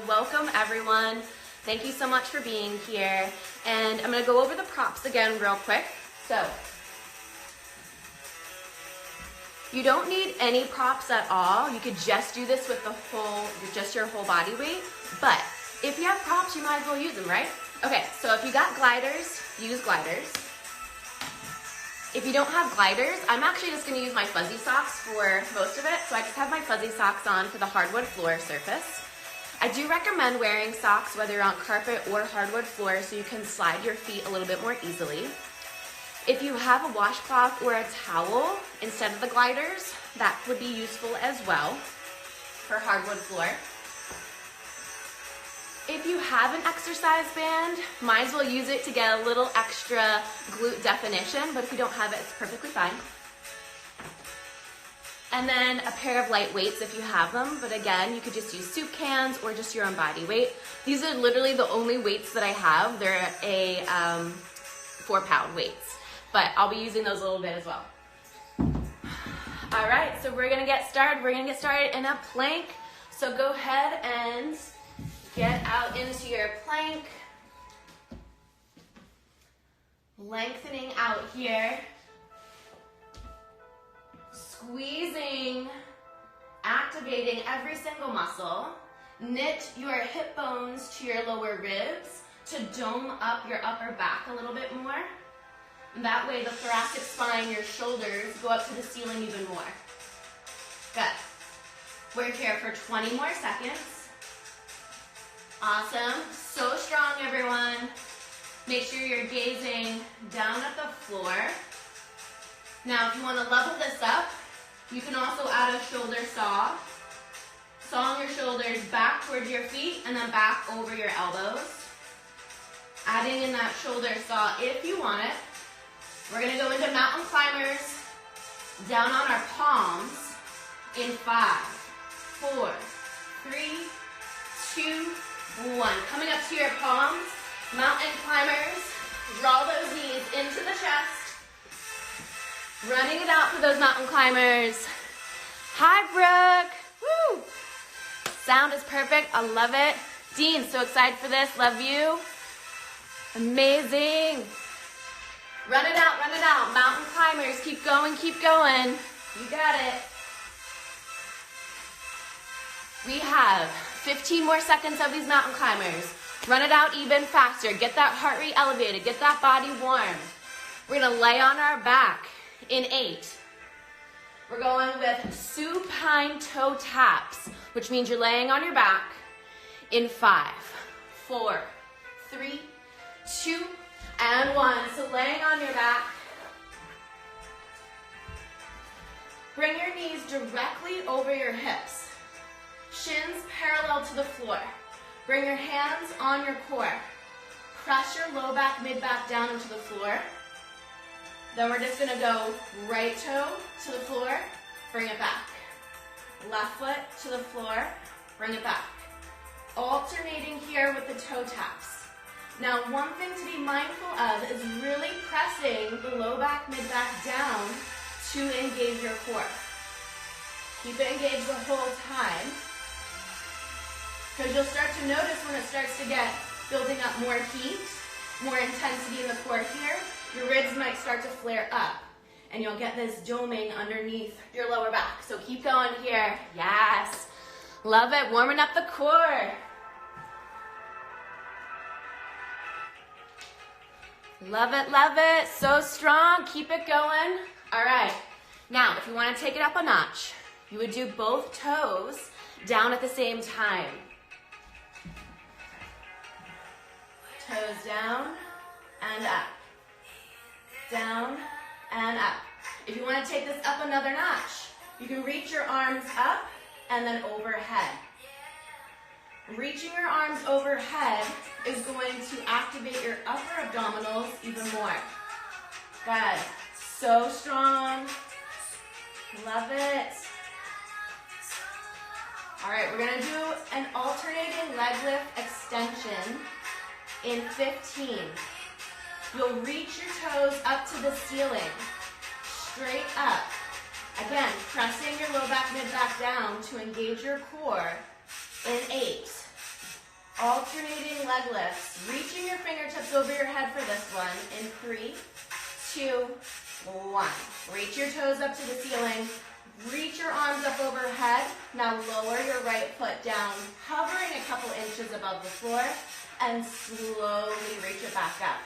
welcome everyone. Thank you so much for being here. And I'm gonna go over the props again real quick. So, you don't need any props at all. You could just do this with just your whole body weight. But if you have props, you might as well use them, right? Okay, so if you got gliders, use gliders. If you don't have gliders, I'm actually just gonna use my fuzzy socks for most of it. So I just have my fuzzy socks on for the hardwood floor surface. I do recommend wearing socks whether you're on carpet or hardwood floor so you can slide your feet a little bit more easily. If you have a washcloth or a towel instead of the gliders, that would be useful as well for hardwood floor. If you have an exercise band, might as well use it to get a little extra glute definition, but if you don't have it, it's perfectly fine. And then a pair of light weights if you have them, but again, you could just use soup cans or just your own body weight. These are literally the only weights that I have. They're a 4-pound weights, but I'll be using those a little bit as well. All right, so we're gonna get started. We're gonna get started in a plank. So go ahead and get out into your plank, lengthening out here, squeezing, activating every single muscle. Knit your hip bones to your lower ribs to dome up your upper back a little bit more. And that way the thoracic spine, your shoulders, go up to the ceiling even more. Good. We're here for 20 more seconds. Awesome. So strong, everyone. Make sure you're gazing down at the floor. Now, if you want to level this up, you can also add a shoulder saw. Sawing your shoulders back towards your feet and then back over your elbows. Adding in that shoulder saw if you want it. We're going to go into mountain climbers, down on our palms in 5, 4, 3, 2, 1. Coming up to your palms, mountain climbers. Draw those knees into the chest. Running it out for those mountain climbers. Hi, Brooke. Woo! Sound is perfect. I love it. Dean, so excited for this. Love you. Amazing. Run it out, run it out. Mountain climbers. Keep going, keep going. You got it. We have 15 more seconds of these mountain climbers. Run it out even faster. Get that heart rate elevated. Get that body warm. We're going to lay on our back in 8. We're going with supine toe taps, which means you're laying on your back in 5, 4, 3, 2, and 1. So laying on your back. Bring your knees directly over your hips. Shins parallel to the floor. Bring your hands on your core. Press your low back, mid back down into the floor. Then we're just gonna go right toe to the floor, bring it back. Left foot to the floor, bring it back. Alternating here with the toe taps. Now, one thing to be mindful of is really pressing the low back, mid back down to engage your core. Keep it engaged the whole time. Because you'll start to notice when it starts to get building up more heat, more intensity in the core here, your ribs might start to flare up and you'll get this doming underneath your lower back. So keep going here. Yes. Love it. Warming up the core. Love it, love it. So strong. Keep it going. All right. Now, if you want to take it up a notch, you would do both toes down at the same time. Toes down and up. Down and up. If you want to take this up another notch, you can reach your arms up and then overhead. Reaching your arms overhead is going to activate your upper abdominals even more. Good. So strong. Love it. All right, we're going to do an alternating leg lift extension in 15. You'll reach your toes up to the ceiling, straight up. Again, pressing your low back, mid back down to engage your core in 8. Alternating leg lifts. Reaching your fingertips over your head for this one in 3, 2, 1. Reach your toes up to the ceiling. Reach your arms up overhead. Now lower your right foot down, hovering a couple inches above the floor, and slowly reach it back up.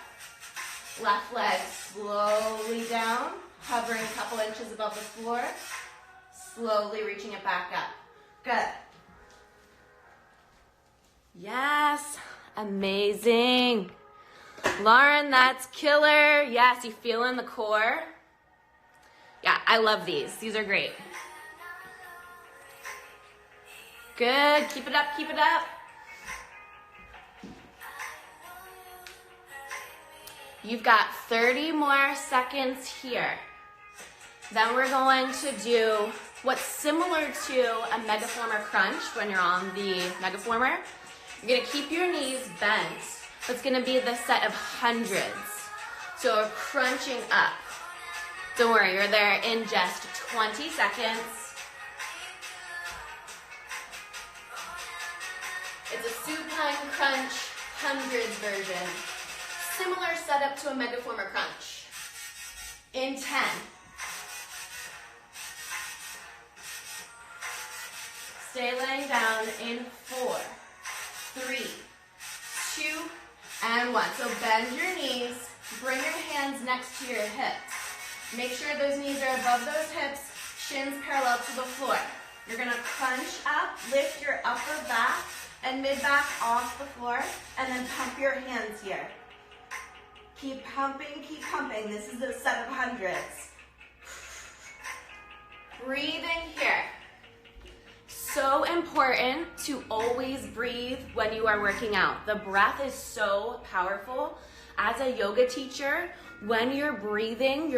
Left leg slowly down, hovering a couple inches above the floor, slowly reaching it back up. Good. Yes, amazing. Lauren, that's killer. Yes, you feeling the core? Yeah, I love these. These are great. Good, keep it up, keep it up. You've got 30 more seconds here. Then we're going to do what's similar to a megaformer crunch when you're on the megaformer. You're gonna keep your knees bent. It's gonna be the set of hundreds. So we're crunching up. Don't worry, you're there in just 20 seconds. It's a supine crunch hundreds version. Similar setup to a megaformer crunch. In 10. Stay laying down in 4, 3, 2, and 1. So bend your knees, bring your hands next to your hips. Make sure those knees are above those hips, shins parallel to the floor. You're gonna crunch up, lift your upper back and mid-back off the floor, and then pump your hands here. Keep pumping, keep pumping. This is a set of hundreds. Breathing here. So important to always breathe when you are working out. The breath is so powerful. As a yoga teacher, when you're breathing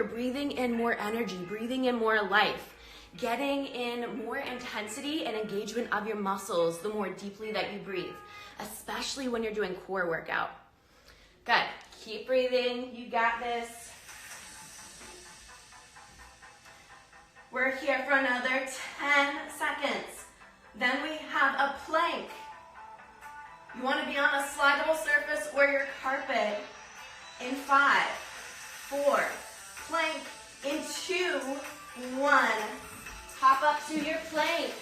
in more energy, breathing in more life, getting in more intensity and engagement of your muscles the more deeply that you breathe, especially when you're doing core workout. Good. Keep breathing. You got this. We're here for another 10 seconds. Then we have a plank. You want to be on a slidable surface or your carpet in 5, 4, plank in 2, 1. Hop up to your plank.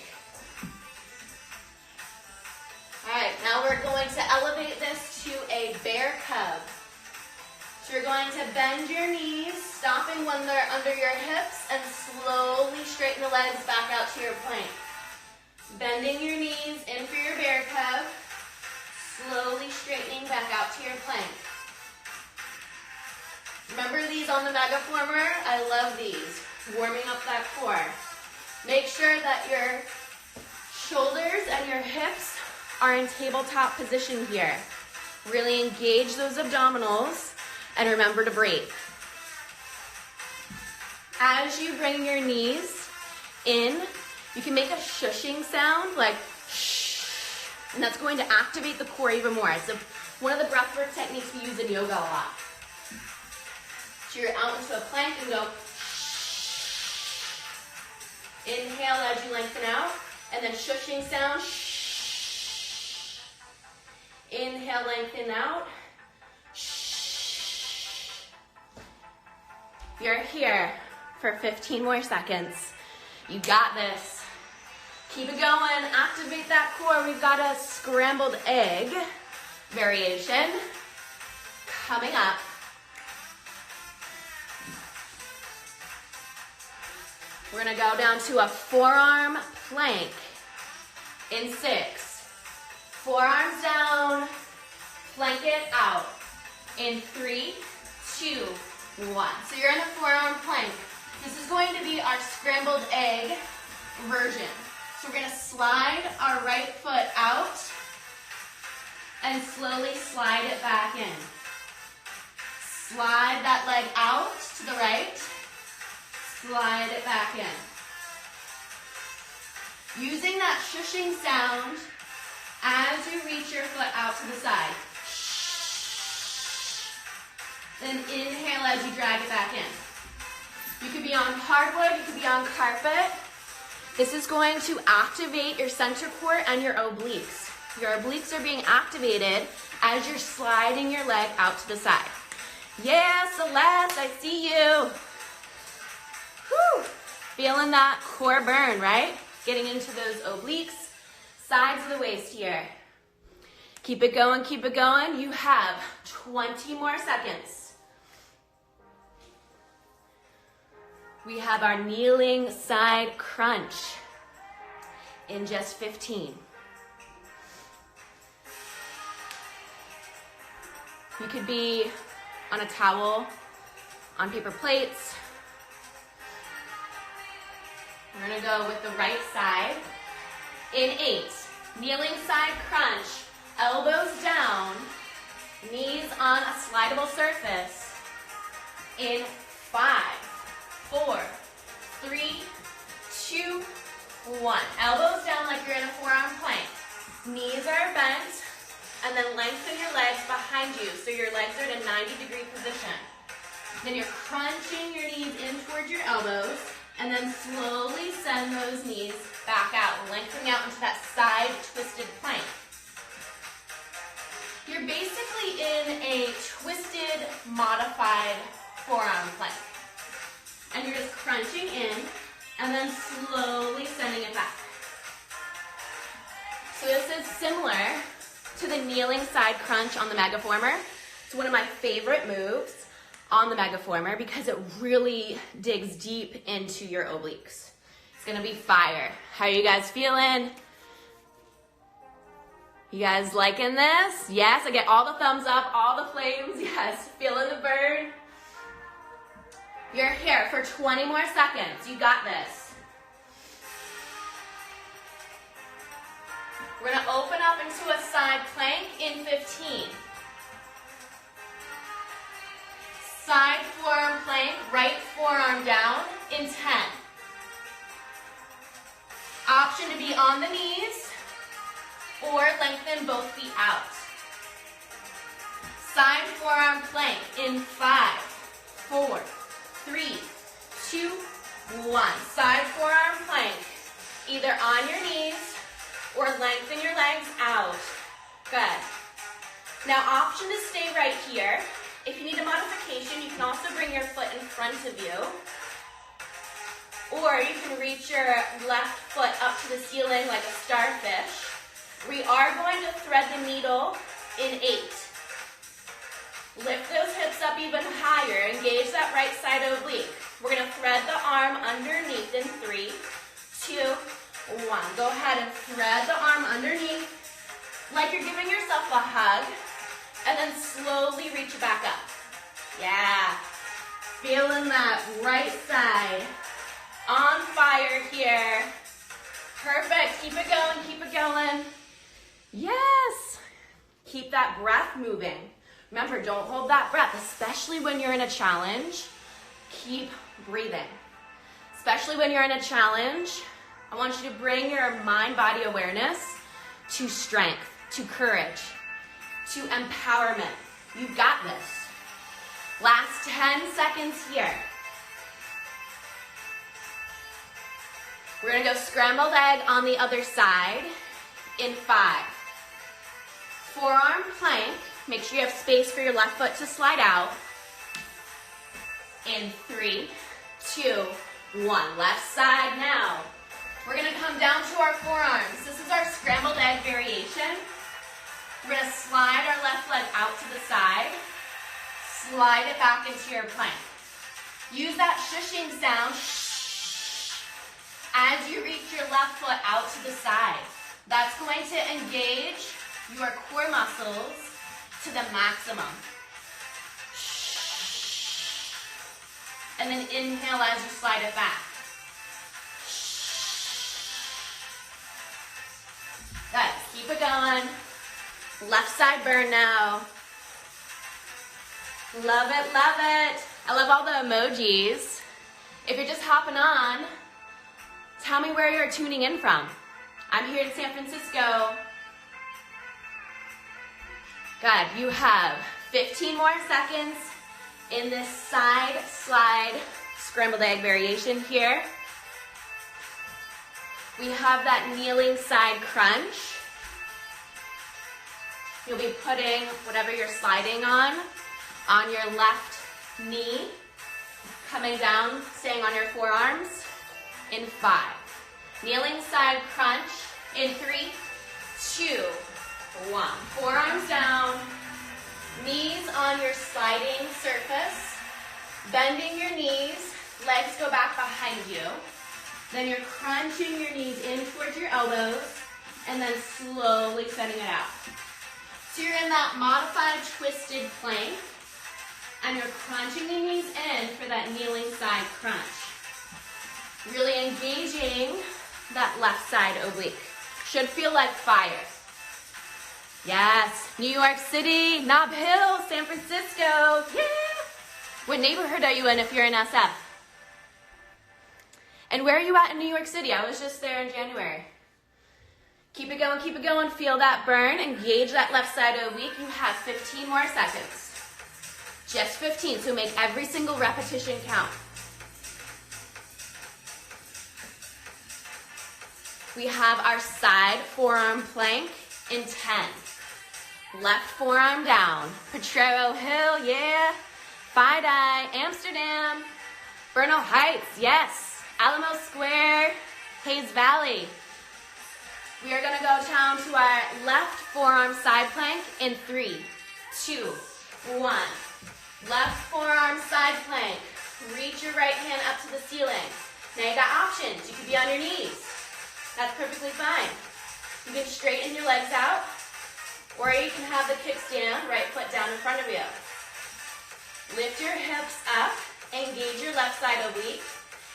All right, now we're going to elevate this to a bear cub. So you're going to bend your knees, stopping when they're under your hips, and slowly straighten the legs back out to your plank. Bending your knees in for your bear cub, slowly straightening back out to your plank. Remember these on the megaformer? I love these. Warming up that core. Make sure that your shoulders and your hips are in tabletop position here. Really engage those abdominals and remember to breathe. As you bring your knees in, you can make a shushing sound, like shh, and that's going to activate the core even more. It's one of the breathwork techniques we use in yoga a lot. So you're out into a plank and go shh. Inhale as you lengthen out, and then shushing sound, shh. Inhale, lengthen out, shh. You're here for 15 more seconds. You got this. Keep it going, activate that core. We've got a scrambled egg variation coming up. We're gonna go down to a forearm plank in 6. Forearms down, plank it out in 3, 2, 1. So you're in a forearm plank. This is going to be our scrambled egg version. So we're going to slide our right foot out and slowly slide it back in. Slide that leg out to the right, slide it back in. Using that shushing sound as you reach your foot out to the side. Then inhale as you drag it back in. You could be on hardwood, you could be on carpet. This is going to activate your center core and your obliques. Your obliques are being activated as you're sliding your leg out to the side. Yeah, Celeste, I see you. Whew. Feeling that core burn, right? Getting into those obliques, sides of the waist here. Keep it going, keep it going. You have 20 more seconds. We have our kneeling side crunch in just 15. You could be on a towel, on paper plates. We're gonna go with the right side. In 8, kneeling side crunch, elbows down, knees on a slidable surface. In 5, 4, 3, 2, 1. Elbows down like you're in a forearm plank. Knees are bent, and then lengthen your legs behind you so your legs are in a 90-degree position. Then you're crunching your knees in towards your elbows, and then slowly send those knees back out, lengthening out into that side twisted plank. You're basically in a twisted, modified forearm plank. And you're just crunching in, and then slowly sending it back. So this is similar to the kneeling side crunch on the Megaformer. It's one of my favorite moves on the Megaformer because it really digs deep into your obliques. It's gonna be fire. How are you guys feeling? You guys liking this? Yes, I get all the thumbs up, all the flames. Yes, feeling the burn. You're here for 20 more seconds. You got this. We're gonna open up into a side plank in 15. Side forearm plank, right forearm down in 10. Option to be on the knees or lengthen both feet out. Side forearm plank in 5, 4, 3, 2, 1. Side forearm plank, either on your knees or lengthen your legs out. Good. Now option to stay right here. If you need a modification, you can also bring your foot in front of you. Or you can reach your left foot up to the ceiling like a starfish. We are going to thread the needle in 8. Lift those hips up even higher. Engage that right side oblique. We're going to thread the arm underneath in 3, 2, 1. Go ahead and thread the arm underneath like you're giving yourself a hug. And then slowly reach it back up. Yeah. Feeling that right side. On fire here. Perfect. Keep it going. Keep it going. Yes. Keep that breath moving. Remember, don't hold that breath, especially when you're in a challenge. Keep breathing. Especially when you're in a challenge, I want you to bring your mind-body awareness to strength, to courage, to empowerment. You got this. Last 10 seconds here. We're gonna go scrambled egg on the other side in 5. Forearm plank. Make sure you have space for your left foot to slide out. In 3, 2, 1. Left side now. We're gonna come down to our forearms. This is our scrambled egg variation. We're gonna slide our left leg out to the side, slide it back into your plank. Use that shushing sound as you reach your left foot out to the side. That's going to engage your core muscles to the maximum. And then inhale as you slide it back. Good, keep it going. Left side burn now. Love it, love it. I love all the emojis. If you're just hopping on, tell me where you're tuning in from. I'm here in San Francisco. Good, you have 15 more seconds in this side slide scrambled egg variation here. We have that kneeling side crunch. You'll be putting whatever you're sliding on your left knee, coming down, staying on your forearms in 5. Kneeling side crunch in 3, 2, 1. Forearms down, knees on your sliding surface, bending your knees, legs go back behind you. Then you're crunching your knees in towards your elbows and then slowly sending it out. So you're in that modified twisted plank and you're crunching the knees in for that kneeling side crunch. Really engaging that left side oblique. Should feel like fire. Yes, New York City, Nob Hill, San Francisco, yeah! What neighborhood are you in if you're in SF? And where are you at in New York City? I was just there in January. Keep it going, feel that burn, engage that left side oblique. You have 15 more seconds. Just 15, so make every single repetition count. We have our side forearm plank in 10. Left forearm down. Potrero Hill, yeah. Fidei, Amsterdam. Bernal Heights, yes. Alamo Square, Hayes Valley. We are gonna go down to our left forearm side plank in 3, 2, 1. Left forearm side plank. Reach your right hand up to the ceiling. Now you got options. You could be on your knees. That's perfectly fine. You can straighten your legs out, or you can have the kickstand, right foot down in front of you. Lift your hips up, engage your left side oblique.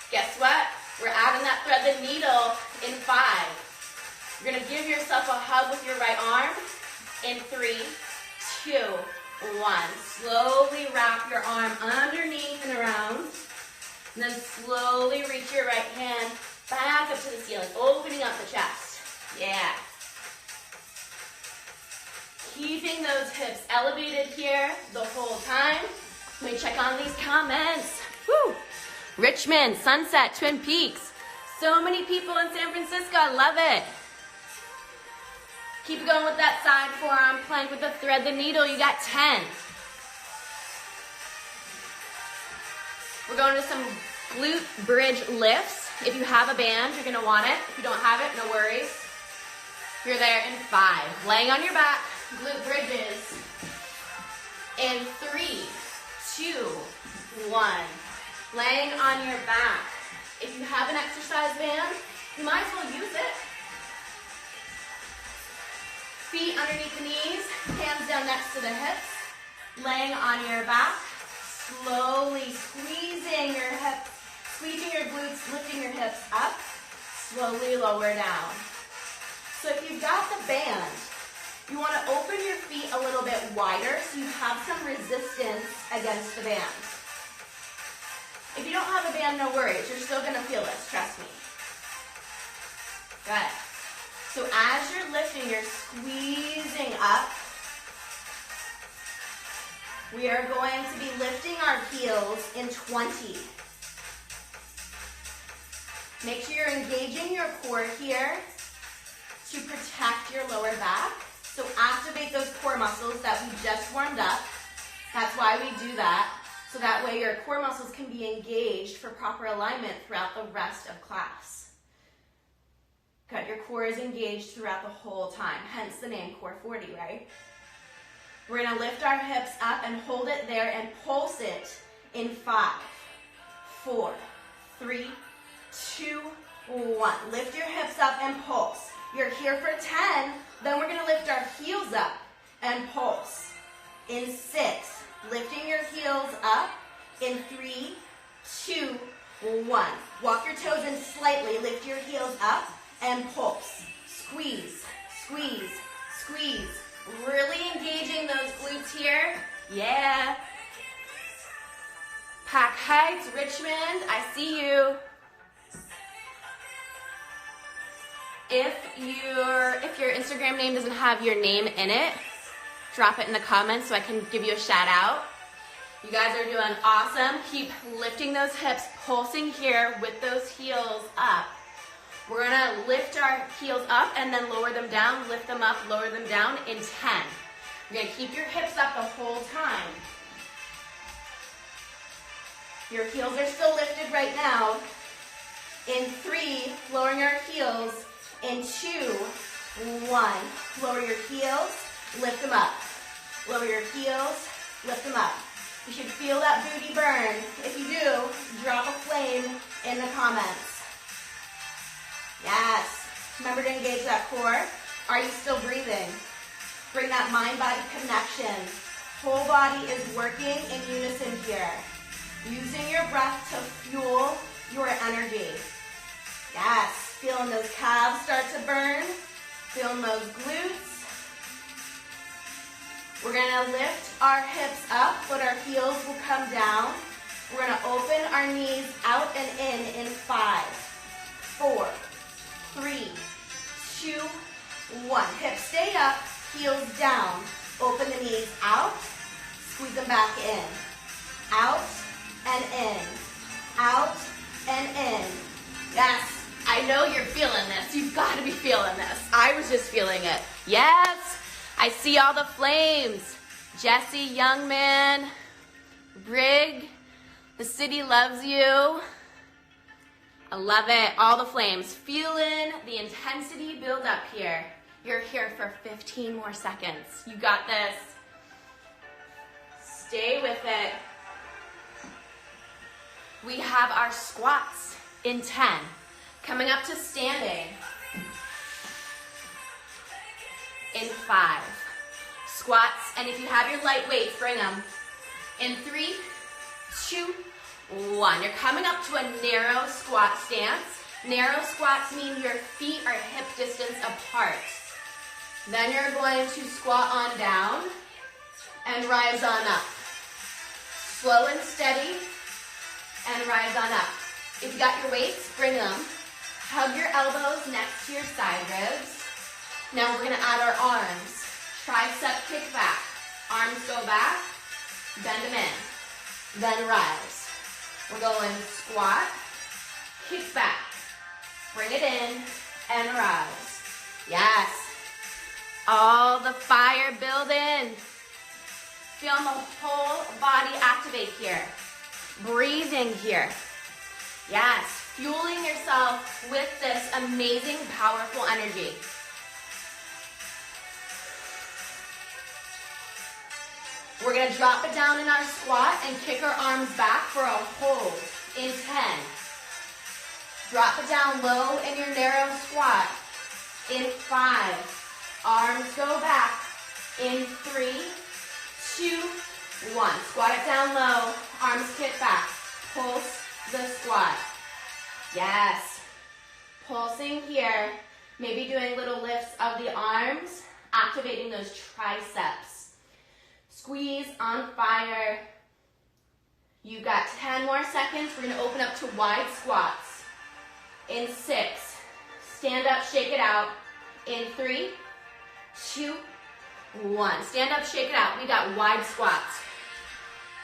Guess what? We're adding that thread the needle in 5. You're gonna give yourself a hug with your right arm in 3, 2, 1. Slowly wrap your arm underneath and around, and then slowly reach your right hand back up to the ceiling, opening up the chest. Yeah. Keeping those hips elevated here the whole time. Let me check on these comments. Woo! Richmond, Sunset, Twin Peaks. So many people in San Francisco. I love it. Keep going with that side forearm plank with the thread the needle. You got 10. We're going to some glute bridge lifts. If you have a band, you're going to want it. If you don't have it, no worries. You're there in 5. Laying on your back, glute bridges in 3, 2, 1. Laying on your back. If you have an exercise band, you might as well use it. Feet underneath the knees, hands down next to the hips. Laying on your back, slowly squeezing your hips, squeezing your glutes, lifting your hips up, slowly lower down. So if you've got the band, you want to open your feet a little bit wider so you have some resistance against the band. If you don't have a band, no worries. You're still going to feel this, trust me. Good. So as you're lifting, you're squeezing up. We are going to be lifting our heels in 20. Make sure you're engaging your core here to protect your lower back. So activate those core muscles that we just warmed up. That's why we do that. So that way your core muscles can be engaged for proper alignment throughout the rest of class. Good, your core is engaged throughout the whole time, hence the name CORE40, right? We're gonna lift our hips up and hold it there and pulse it in 5, 4, 3, 2, 1. Lift your hips up and pulse. You're here for 10, then we're gonna lift our heels up and pulse. In 6, lifting your heels up in 3, 2, 1. Walk your toes in slightly, lift your heels up and pulse. Squeeze, squeeze, squeeze. Really engaging those glutes here. Yeah. Pack Heights, Richmond, I see you. If your Instagram name doesn't have your name in it, drop it in the comments so I can give you a shout out. You guys are doing awesome. Keep lifting those hips, pulsing here with those heels up. We're gonna lift our heels up and then lower them down, lift them up, lower them down in 10. You're gonna keep your hips up the whole time. Your heels are still lifted right now. In 3, lowering our heels. In 2, 1. Lower your heels, lift them up. Lower your heels, lift them up. You should feel that booty burn. If you do, drop a flame in the comments. Yes. Remember to engage that core. Are you still breathing? Bring that mind-body connection. Whole body is working in unison here. Using your breath to fuel your energy. Yes. Feeling those calves start to burn. Feeling those glutes. We're gonna lift our hips up, but our heels will come down. We're gonna open our knees out and in 5, 4, 3, 2, 1. Hips stay up, heels down. Open the knees out, squeeze them back in. Out and in. Out and in. Yes, I know you're feeling this. You've got to be feeling this. I was just feeling it. Yes, I see all the flames. Jesse, Youngman, Brig, the city loves you. I love it. All the flames. Feeling the intensity build up here. You're here for 15 more seconds. You got this. Stay with it. We have our squats in 10. Coming up to standing. In 5. Squats, and if you have your light weights, bring them. In 3, 2, 1. You're coming up to a narrow squat stance. Narrow squats mean your feet are hip distance apart. Then you're going to squat on down and rise on up. Slow and steady and rise on up. If you got your weights, bring them. Hug your elbows next to your side ribs. Now we're gonna add our arms. Tricep kick back. Arms go back, bend them in, then rise. We're going squat, kick back, bring it in, and rise. Yes. All the fire building. Feel the whole body activate here. Breathing here. Yes, fueling yourself with this amazing, powerful energy. We're gonna drop it down in our squat and kick our arms back for a hold in 10. Drop it down low in your narrow squat in 5. Arms go back in 3, 2, 1. Squat it down low, arms kick back. Pulse the squat. Yes. Pulsing here. Maybe doing little lifts of the arms, activating those triceps. Squeeze on fire. You've got 10 more seconds. We're gonna open up to wide squats. In 6, stand up, shake it out. In 3, 2, 1. Stand up, shake it out. We got wide squats.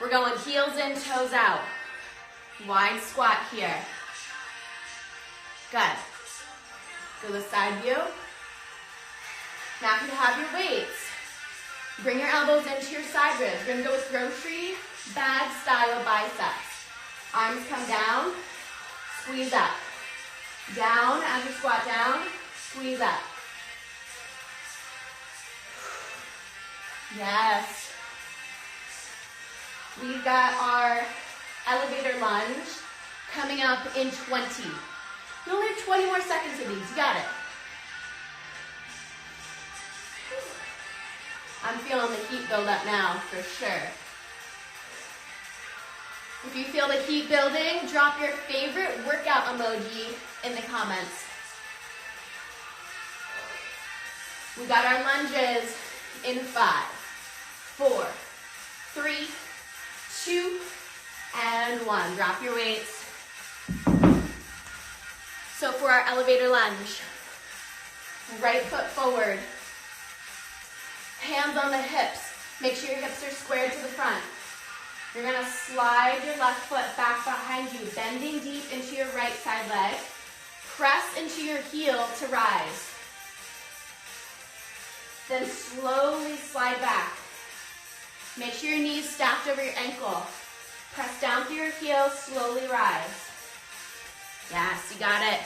We're going heels in, toes out. Wide squat here. Good. Go to the side view. Now if you have your weights, bring your elbows into your side ribs. We're gonna go with grocery bag style biceps. Arms come down, squeeze up. Down as you squat down, squeeze up. Yes. We've got our elevator lunge coming up in 20. You only have 20 more seconds of these. You got it. I'm feeling the heat build up now, for sure. If you feel the heat building, drop your favorite workout emoji in the comments. We got our lunges in 5, 4, 3, 2, and 1. Drop your weights. So for our elevator lunge, right foot forward, hands on the hips. Make sure your hips are squared to the front. You're gonna slide your left foot back behind you, bending deep into your right side leg. Press into your heel to rise. Then slowly slide back. Make sure your knees stacked over your ankle. Press down through your heels, slowly rise. Yes, you got it.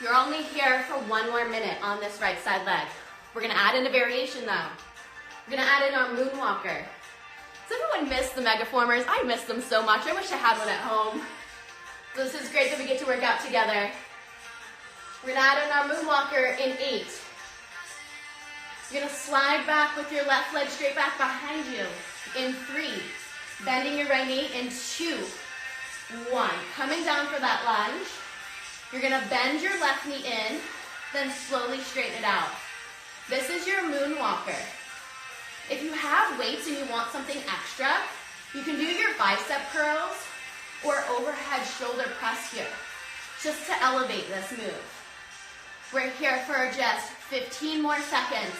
You're only here for 1 more minute on this right side leg. We're gonna add in a variation though. We're gonna add in our moonwalker. Does everyone miss the megaformers? I miss them so much. I wish I had one at home. So this is great that we get to work out together. We're gonna add in our moonwalker in 8. You're gonna slide back with your left leg straight back behind you in 3. Bending your right knee in 2, 1. Coming down for that lunge. You're gonna bend your left knee in, then slowly straighten it out. This is your moonwalker. If you have weights and you want something extra, you can do your bicep curls or overhead shoulder press here, just to elevate this move. We're here for just 15 more seconds.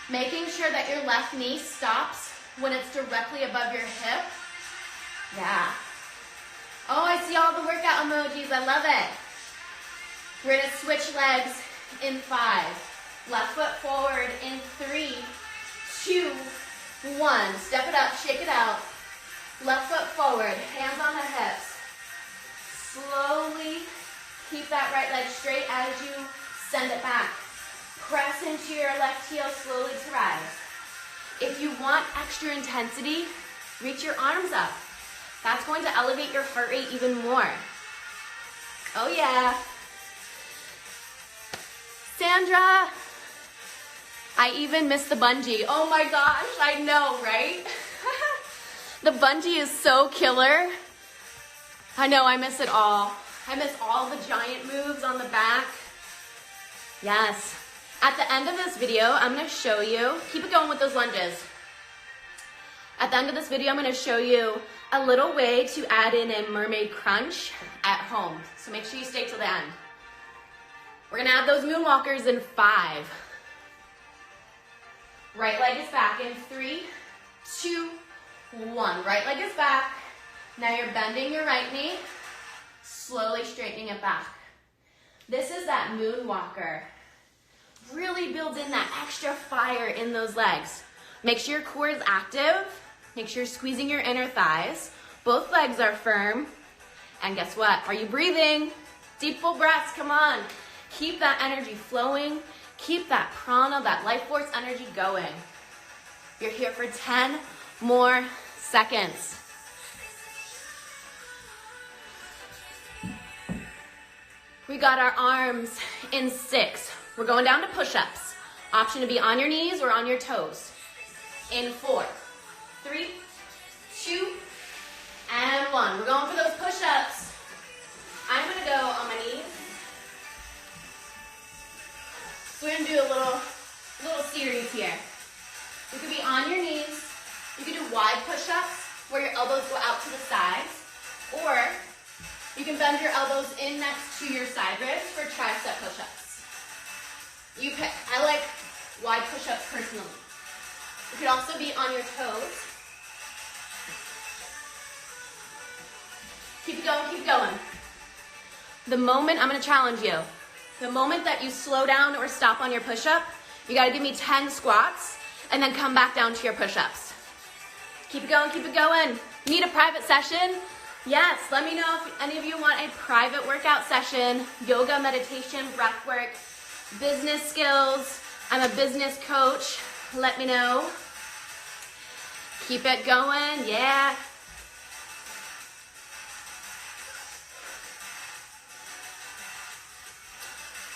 Making sure that your left knee stops when it's directly above your hip. Yeah. Oh, I see all the workout emojis. I love it. We're going to switch legs in 5. Left foot forward in 3, 2, 1. Step it up, shake it out. Left foot forward, hands on the hips. Slowly keep that right leg straight as you send it back. Press into your left heel slowly to rise. If you want extra intensity, reach your arms up. That's going to elevate your heart rate even more. Oh yeah. Sandra, I even missed the bungee. Oh my gosh, I know, right? The bungee is so killer. I know, I miss it all. I miss all the giant moves on the back. Yes. At the end of this video, I'm gonna show you, keep it going with those lunges. At the end of this video, I'm gonna show you a little way to add in a mermaid crunch at home. So make sure you stay till the end. We're gonna add those moonwalkers in 5. Right leg is back in 3, 2, 1. Right leg is back. Now you're bending your right knee, slowly straightening it back. This is that moonwalker. Really build in that extra fire in those legs. Make sure your core is active. Make sure you're squeezing your inner thighs. Both legs are firm. And guess what? Are you breathing? Deep full breaths, come on. Keep that energy flowing. Keep that prana, that life force energy going. You're here for 10 more seconds. We got our arms in 6. We're going down to push-ups. Option to be on your knees or on your toes. In 4, 3, 2, and 1. We're going for those push-ups. I'm gonna go on my knees. So we're gonna do a little series here. You could be on your knees. You could do wide push-ups where your elbows go out to the sides, or you can bend your elbows in next to your side ribs for tricep push-ups. You pick. I like wide push-ups personally. You could also be on your toes. Keep it going, keep it going. The moment, I'm gonna challenge you. The moment that you slow down or stop on your push-up, you gotta give me 10 squats and then come back down to your push-ups. Keep it going, keep it going. Need a private session? Yes, let me know if any of you want a private workout session, yoga, meditation, breath work, business skills. I'm a business coach. Let me know. Keep it going, yeah.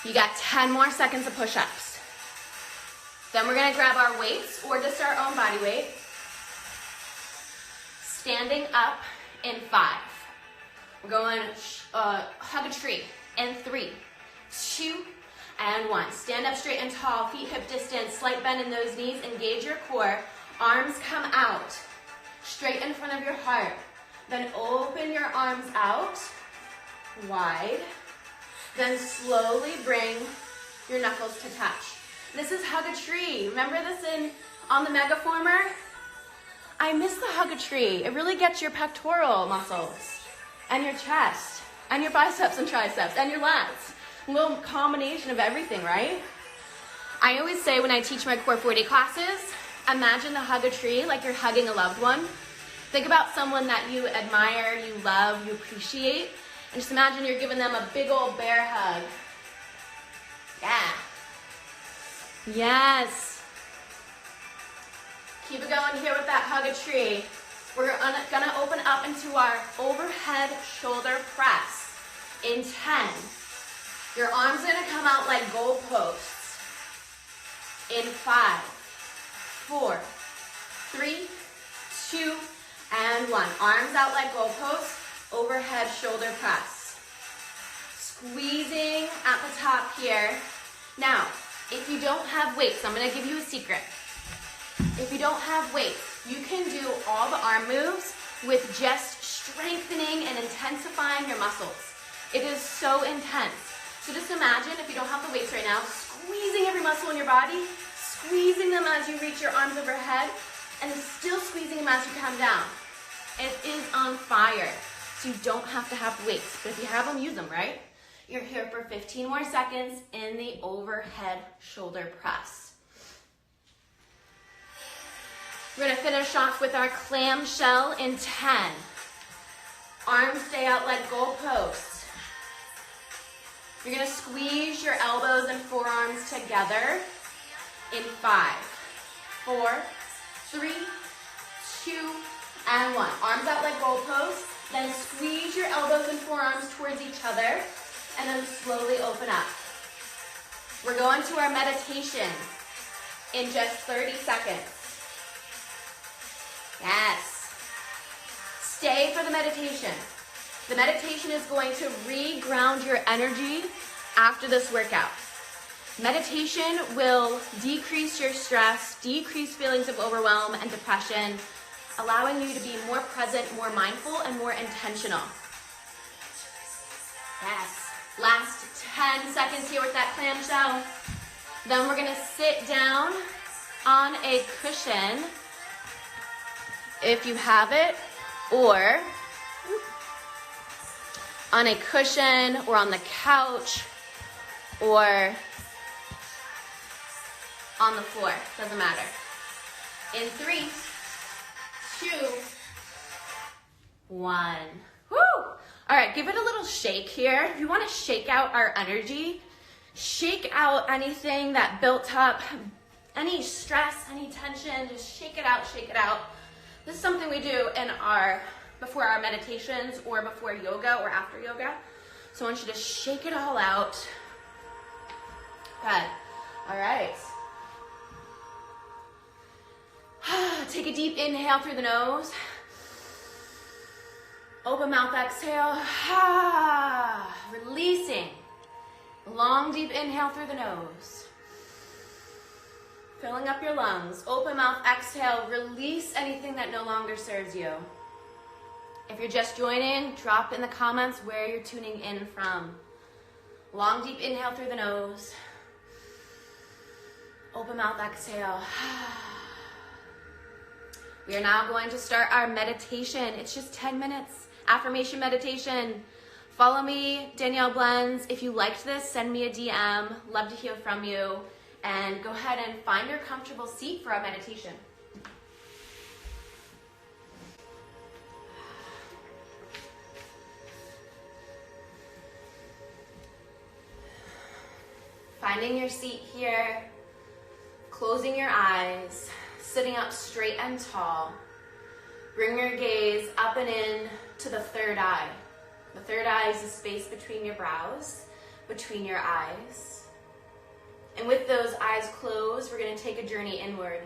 You got 10 more seconds of push-ups. Then we're gonna grab our weights or just our own body weight. Standing up in 5. We're going hug a tree in 3, 2, and 1. Stand up straight and tall, feet hip distance, slight bend in those knees, engage your core. Arms come out, straight in front of your heart. Then open your arms out, wide. Then slowly bring your knuckles to touch. This is hug a tree. Remember this on the megaformer? I miss the hug a tree. It really gets your pectoral muscles and your chest and your biceps and triceps and your lats. A little combination of everything, right? I always say when I teach my CORE40 classes, imagine the hug a tree like you're hugging a loved one. Think about someone that you admire, you love, you appreciate, and just imagine you're giving them a big old bear hug. Yeah. Yes. Keep it going here with that hug a tree. We're gonna open up into our overhead shoulder press in 10. Your arms are gonna come out like goalposts in 5, 4, 3, 2, and 1. Arms out like goalposts, overhead shoulder press. Squeezing at the top here. Now, if you don't have weights, I'm gonna give you a secret. If you don't have weights, you can do all the arm moves with just strengthening and intensifying your muscles. It is so intense. So just imagine, if you don't have the weights right now, squeezing every muscle in your body, squeezing them as you reach your arms overhead, and still squeezing them as you come down. It is on fire. So you don't have to have weights, but if you have them, use them, right? You're here for 15 more seconds in the overhead shoulder press. We're gonna finish off with our clamshell in 10. Arms stay out like goalposts. You're gonna squeeze your elbows and forearms together in 5, 4, 3, 2, and 1. Arms out like goalposts. Then squeeze your elbows and forearms towards each other, and then slowly open up. We're going to our meditation in just 30 seconds. Yes. Stay for the meditation. The meditation is going to re-ground your energy after this workout. Meditation will decrease your stress, decrease feelings of overwhelm and depression, allowing you to be more present, more mindful, and more intentional. Yes. Last 10 seconds here with that clamshell. Then we're gonna sit down on a cushion, if you have it, or on a cushion, or on the couch, or on the floor, doesn't matter. In 3, 2, 1. Woo! All right, give it a little shake here. If you want to shake out our energy, shake out anything that built up, any stress, any tension, just shake it out, shake it out. This is something we do in before our meditations or before yoga or after yoga. So I want you to shake it all out. Good. All right. Take a deep inhale through the nose. Open mouth, exhale. Releasing. Long, deep inhale through the nose. Filling up your lungs. Open mouth, exhale. Release anything that no longer serves you. If you're just joining, drop in the comments where you're tuning in from. Long, deep inhale through the nose. Open mouth, exhale. We are now going to start our meditation. It's just 10 minutes. Affirmation meditation. Follow me, Danielle Blends. If you liked this, send me a DM. Love to hear from you. And go ahead and find your comfortable seat for our meditation. Finding your seat here, closing your eyes, sitting up straight and tall. Bring your gaze up and in to the third eye. The third eye is the space between your brows, between your eyes. And with those eyes closed, we're going to take a journey inward.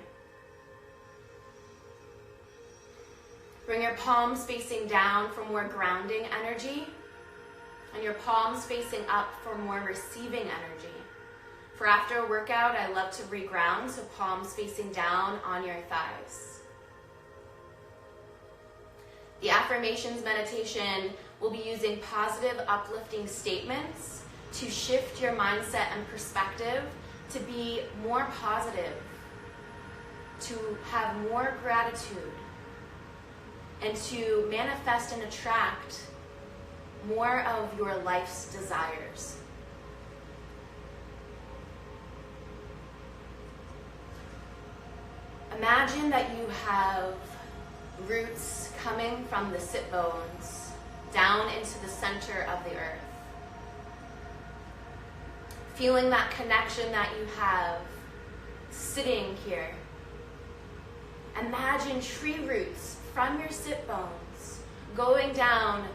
Bring your palms facing down for more grounding energy, and your palms facing up for more receiving energy. For after a workout, I love to reground, so palms facing down on your thighs. The Affirmations meditation will be using positive, uplifting statements to shift your mindset and perspective to be more positive, to have more gratitude, and to manifest and attract more of your life's desires. Imagine that you have roots coming from the sit bones down into the center of the earth. Feeling that connection that you have sitting here. Imagine tree roots from your sit bones going down,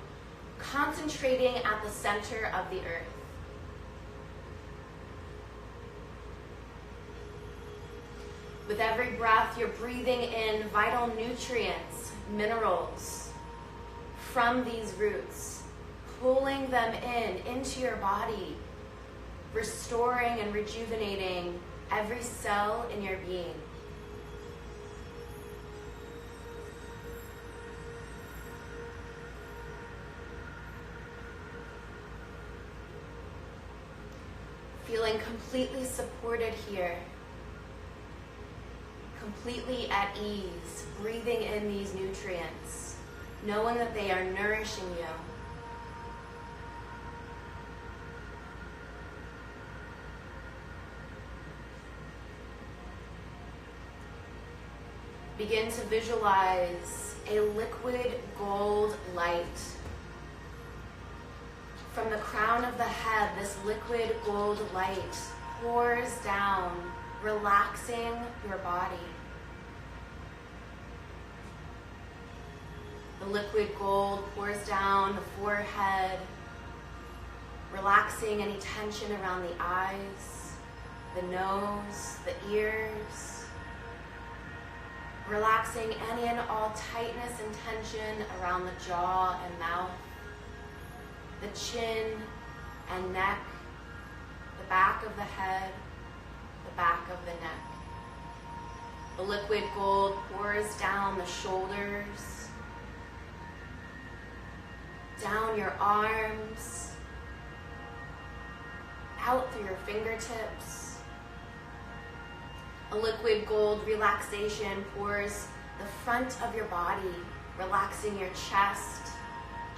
concentrating at the center of the earth. With every breath, you're breathing in vital nutrients, minerals from these roots, pulling them into your body, restoring and rejuvenating every cell in your being. Feeling completely supported here. Completely at ease, breathing in these nutrients, knowing that they are nourishing you. Begin to visualize a liquid gold light. From the crown of the head, this liquid gold light pours down, relaxing your body. The liquid gold pours down the forehead, relaxing any tension around the eyes, the nose, the ears, relaxing any and all tightness and tension around the jaw and mouth, the chin and neck, the back of the head, the back of the neck. The liquid gold pours down the shoulders, down your arms, out through your fingertips. A liquid gold relaxation pours the front of your body, relaxing your chest,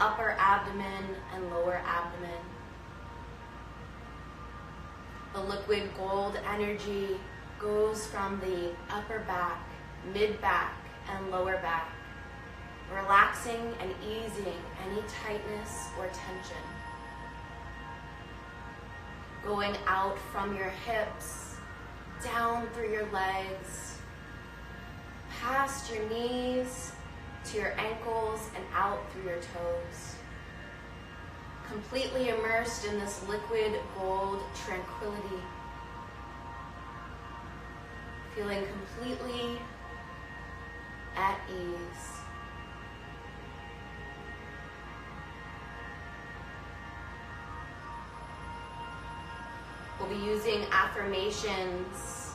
upper abdomen, and lower abdomen. The liquid gold energy goes from the upper back, mid-back, and lower back, relaxing and easing any tightness or tension. Going out from your hips, down through your legs, past your knees, to your ankles, and out through your toes. Completely immersed in this liquid gold tranquility. Feeling completely at ease. We'll be using affirmations.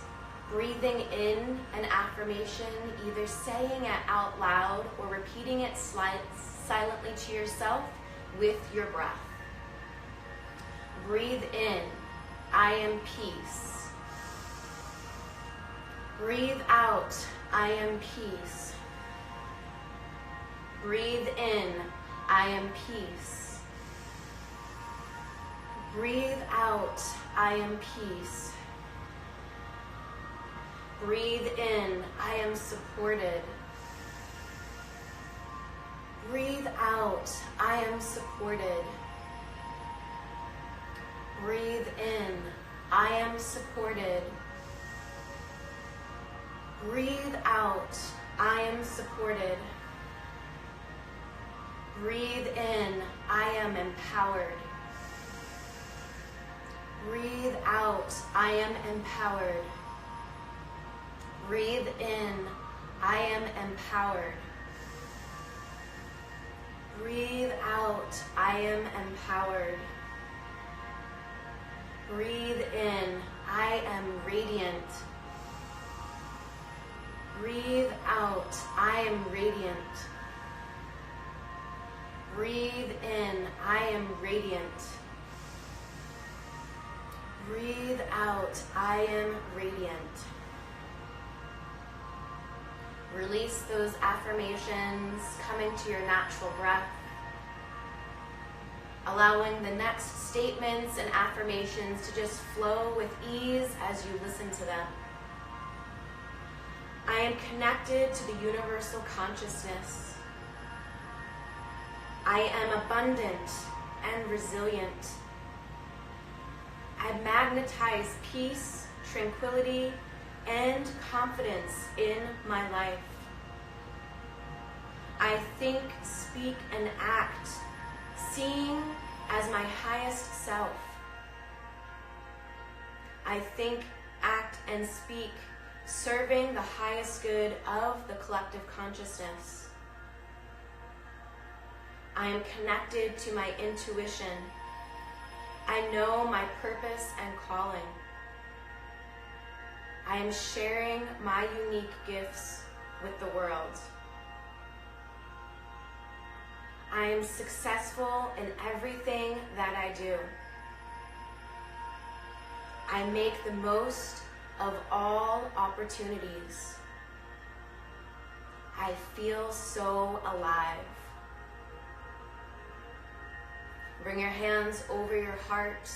Breathing in an affirmation, either saying it out loud or repeating it silently to yourself with your breath. Breathe in, I am peace. Breathe out, I am peace. Breathe in, I am peace. Breathe out, I am peace. Breathe in, I am supported. Breathe out, I am supported. Breathe in, I am supported. Breathe out, I am supported. Breathe in, I am empowered. Breathe out, I am empowered. Breathe in, I am empowered. Breathe out, I am empowered. Breathe in, I am radiant. Breathe out, I am radiant. Breathe in, I am radiant. Breathe out, I am radiant. Release those affirmations, coming to your natural breath. Allowing the next statements and affirmations to just flow with ease as you listen to them. I am connected to the universal consciousness. I am abundant and resilient. I magnetize peace, tranquility, and confidence in my life. I think, speak, and act, seeing as my highest self. I think, act, and speak, serving the highest good of the collective consciousness. I am connected to my intuition. I know my purpose and calling. I am sharing my unique gifts with the world. I am successful in everything that I do. I make the most of all opportunities. I feel so alive. Bring your hands over your heart,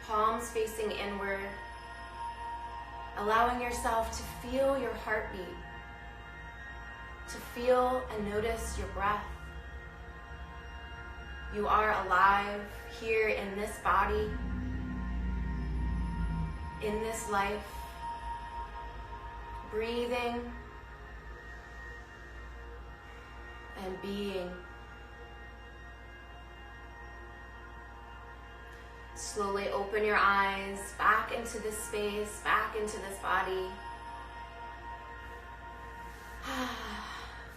palms facing inward, allowing yourself to feel your heartbeat, to feel and notice your breath. You are alive here in this body, in this life, breathing and being. Slowly open your eyes back into this space, back into this body.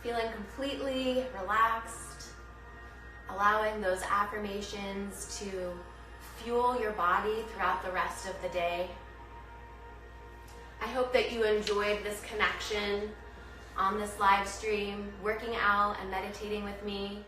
Feeling completely relaxed, allowing those affirmations to fuel your body throughout the rest of the day. I hope that you enjoyed this connection on this live stream, working out and meditating with me.